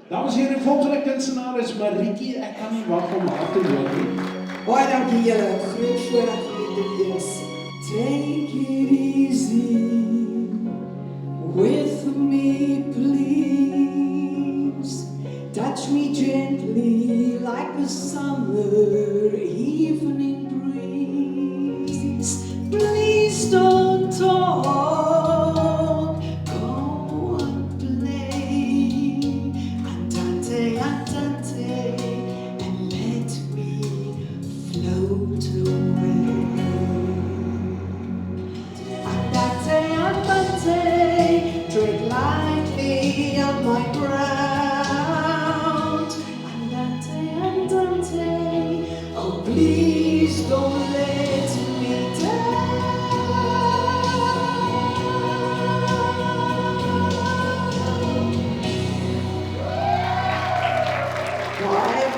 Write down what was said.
Dames en heren, volgende kunstenaar is Marieke. Ek kan nie wag om haar te hoor nie. Baie dankie julle. Groot voorreg om hier te wees. Take it easy with me, please. Touch me gently like the summer evening breeze. Please don't talk, go and play. Andante, andante, and let me float away. Andante, andante, tread lightly on my ground. Andante, andante, oh please don't let me down. Why